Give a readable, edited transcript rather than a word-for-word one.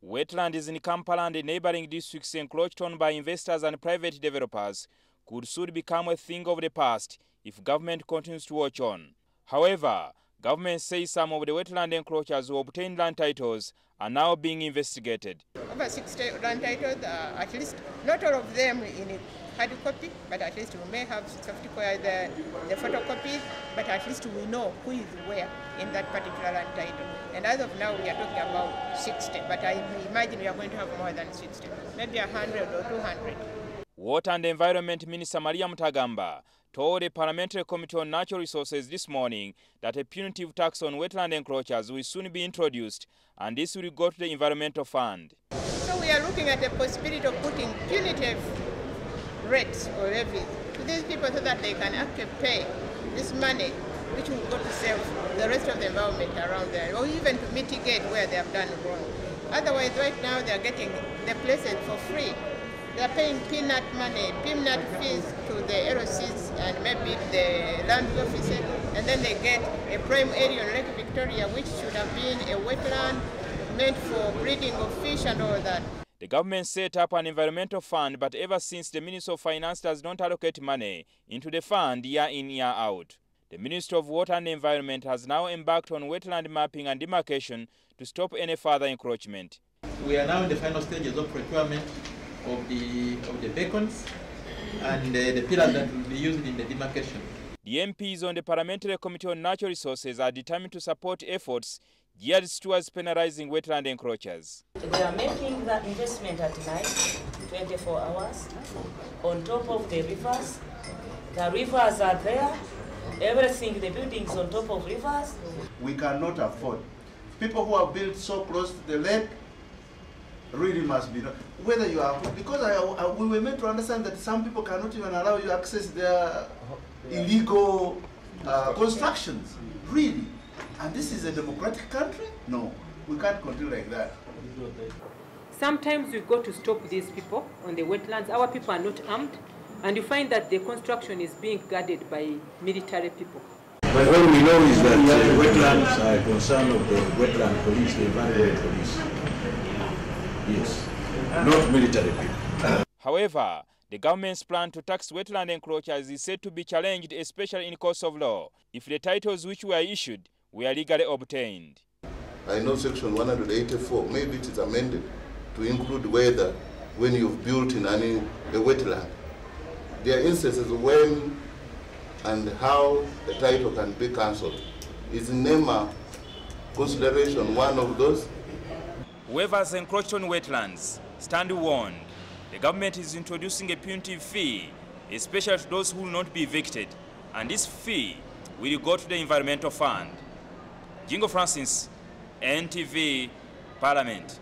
Wetlands in Kampala and neighboring districts encroached on by investors and private developers could soon become a thing of the past if government continues to watch on. However, government says some of the wetland encroachers who obtained land titles are now being investigated. Over 60 land titles, at least not all of them in hard copy, but at least we may have the photocopy, but at least we know who is where in that particular land title. And as of now, we are talking about 60, but I imagine we are going to have more than 60, maybe 100 or 200. Water and Environment Minister Maria Mutagamba told the Parliamentary Committee on Natural Resources this morning that a punitive tax on wetland encroachers will soon be introduced, and this will go to the Environmental Fund. So we are looking at the possibility of putting punitive rates or levies to these people so that they can actually pay this money, which will go to save the rest of the environment around there, or even to mitigate where they have done wrong. Otherwise, right now they are getting the places for free. They are paying peanut fees to the LOCs and maybe the land offices, and then they get a prime area on Lake Victoria, which should have been a wetland meant for breeding of fish and all that. The government set up an environmental fund, but ever since the Minister of Finance does not allocate money into the fund year in, year out. The Minister of Water and Environment has now embarked on wetland mapping and demarcation to stop any further encroachment. We are now in the final stages of procurement of the beacons and the pillars that will be used in the demarcation. The MPs on the Parliamentary Committee on Natural Resources are determined to support efforts geared towards penalizing wetland encroachers. They are making the investment at night, 24 hours, on top of the rivers. The rivers are there, everything, the buildings on top of rivers. We cannot afford. People who are built so close to the lake really must be, whether you are, because we were meant to understand that some people cannot even allow you access their illegal constructions, really. And this is a democratic country? No, we can't continue like that. Sometimes we go to stop these people on the wetlands. Our people are not armed, and you find that the construction is being guarded by military people. But what we know is that the wetlands are a concern of the wetland police, the environment police. Yes, not military people. However, the government's plan to tax wetland encroachers is said to be challenged, especially in courts of law, if the titles which were issued were legally obtained. I know section 184, maybe it is amended to include whether when you've built in a wetland, there are instances when and how the title can be cancelled. Is NEMA consideration one of those? Whoever has encroached on wetlands, stand warned. The government is introducing a punitive fee, especially to those who will not be evicted, and this fee will go to the Environmental Fund. Jingo Francis, NTV, Parliament.